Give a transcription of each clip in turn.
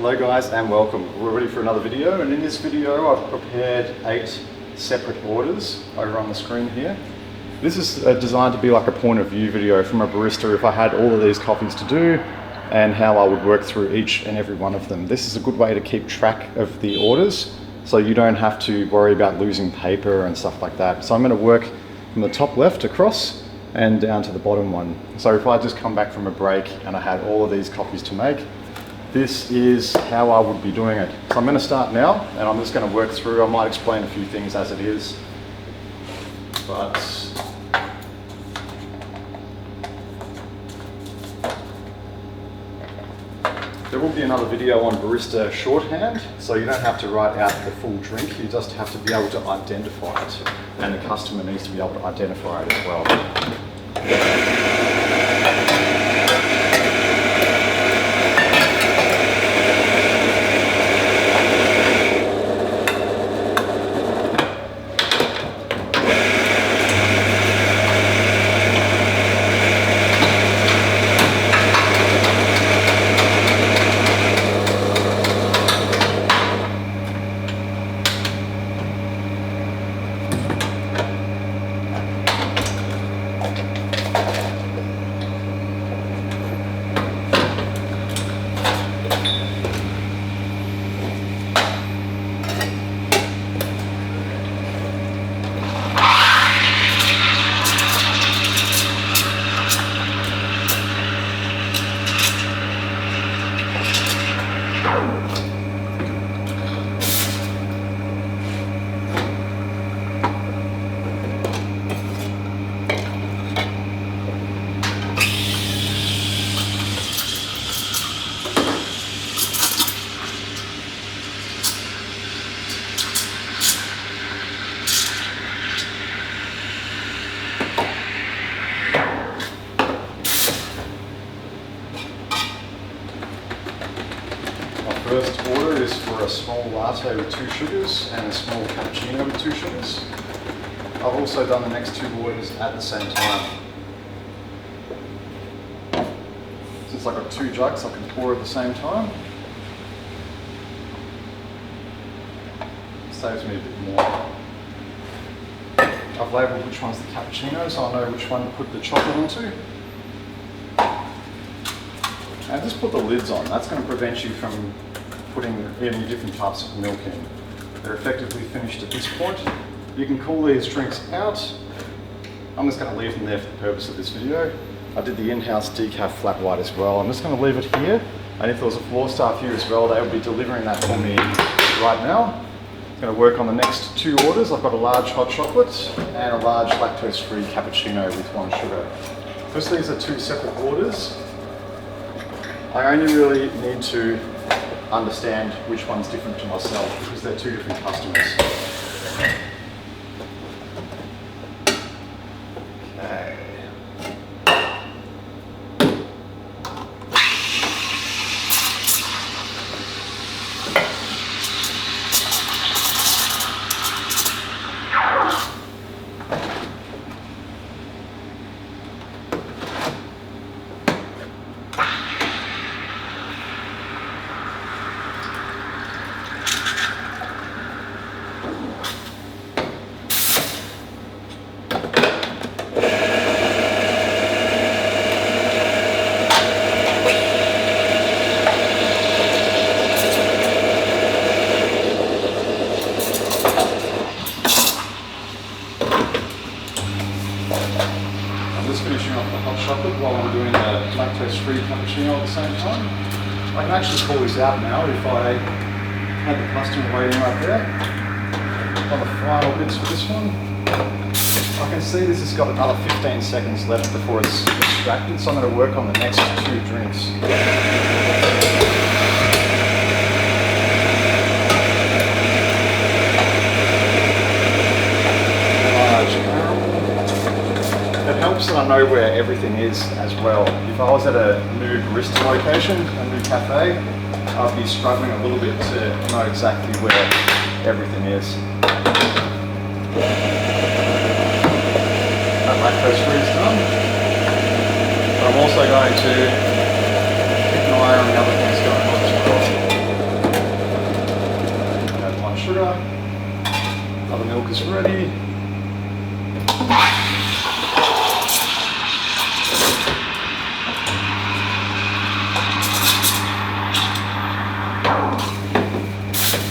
Hello guys and welcome. We're ready for another video, and in this video I've prepared 8 separate orders over on the screen here. This is designed to be like a point of view video from a barista if I had all of these coffees to do and how I would work through each and every one of them. This is a good way to keep track of the orders so you don't have to worry about losing paper and stuff like that. So I'm going to work from the top left across and down to the bottom one. So if I just come back from a break and I had all of these coffees to make, this is how I would be doing it. So I'm going to start now and I'm just going to work through. I might explain a few things as it is, but there will be another video on barista shorthand, so you don't have to write out the full drink, you just have to be able to identify it, and the customer needs to be able to identify it as well. First order is for a small latte with 2 sugars and a small cappuccino with 2 sugars. I've also done the next 2 orders at the same time. Since I've got 2 jugs, I can pour at the same time. Saves me a bit more. I've labelled which one's the cappuccino, so I know which one to put the chocolate into. And just put the lids on. That's going to prevent you from putting any different types of milk in. They're effectively finished at this point. You can cool these drinks out. I'm just going to leave them there for the purpose of this video. I did the in-house decaf flat white as well. I'm just going to leave it here. And if there was a floor staff here as well, they would be delivering that for me right now. I'm going to work on the next 2 orders. I've got a large hot chocolate and a large lactose-free cappuccino with 1 sugar. Because these are 2 separate orders, I only really need to understand which one's different to myself because they're 2 different customers. Okay. Finishing off the hot chocolate while I'm doing the lactose-free cappuccino at the same time. I can actually pull this out now if I had the customer waiting right there. On the final bits for this one, I can see this has got another 15 seconds left before it's extracted, so I'm going to work on the next 2 drinks. It helps that I know where everything is as well. If I was at a new barista location, a new cafe, I'd be struggling a little bit to know exactly where everything is. That lactose free is done. But I'm also going to keep an eye on the other things going on as well. sugar. Other milk is ready.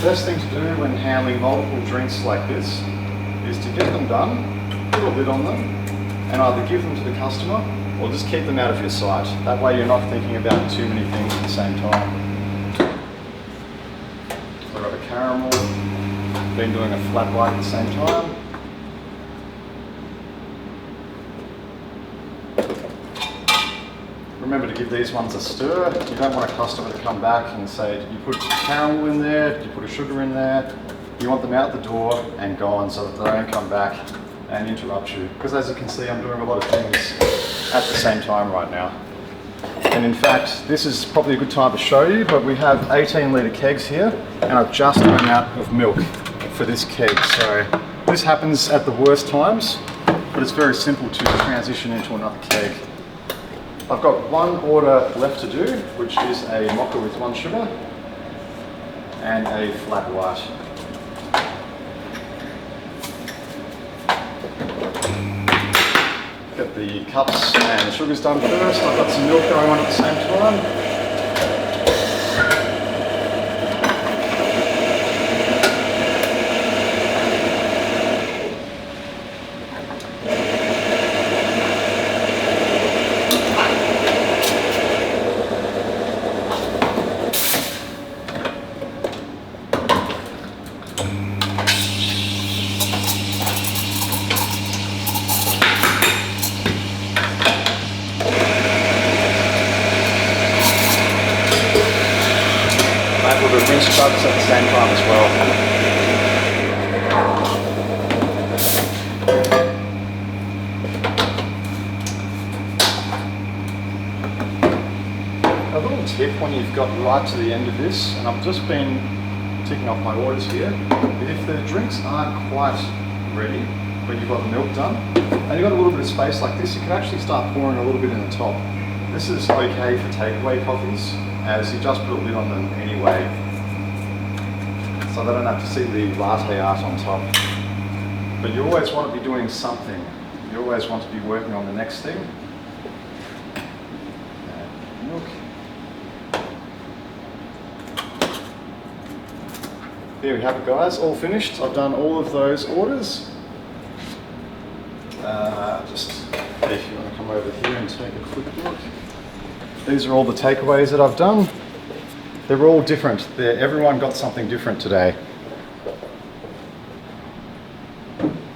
Best thing to do when handling multiple drinks like this is to get them done, put a lid on them, and either give them to the customer or just keep them out of your sight. That way you're not thinking about too many things at the same time. So I've got a caramel, been doing a flat white at the same time. Remember to give these ones a stir. You don't want a customer to come back and say, you put caramel in there, you put a sugar in there. You want them out the door and gone so that they don't come back and interrupt you. Because as you can see, I'm doing a lot of things at the same time right now. And in fact, this is probably a good time to show you, but we have 18-litre kegs here, and I've just run out of milk for this keg. So this happens at the worst times, but it's very simple to transition into another keg. I've got one order left to do, which is a mocha with 1 sugar and a flat white. Get the cups and the sugars done first. I've got some milk going on at the same time. We'll do rinse chugs at the same time as well. A little tip when you've got right to the end of this, and I've just been ticking off my orders here, if the drinks aren't quite ready when you've got the milk done, and you've got a little bit of space like this, you can actually start pouring a little bit in the top. This is okay for takeaway coffees, as you just put a lid on them anyway, so they don't have to see the latte art on top. But you always want to be doing something. You always want to be working on the next thing. Milk. There we have it, guys, all finished. I've done all of those orders. Just if you want to come over here and take a quick look. These are all the takeaways that I've done. They're all different. Everyone got something different today.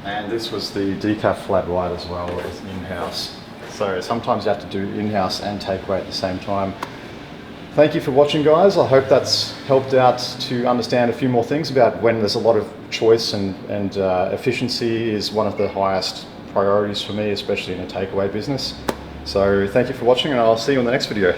And this was the decaf flat white as well, as in-house. So sometimes you have to do in-house and takeaway at the same time. Thank you for watching, guys. I hope that's helped out to understand a few more things about when there's a lot of choice, and efficiency is one of the highest priorities for me, especially in a takeaway business. So thank you for watching, and I'll see you on the next video.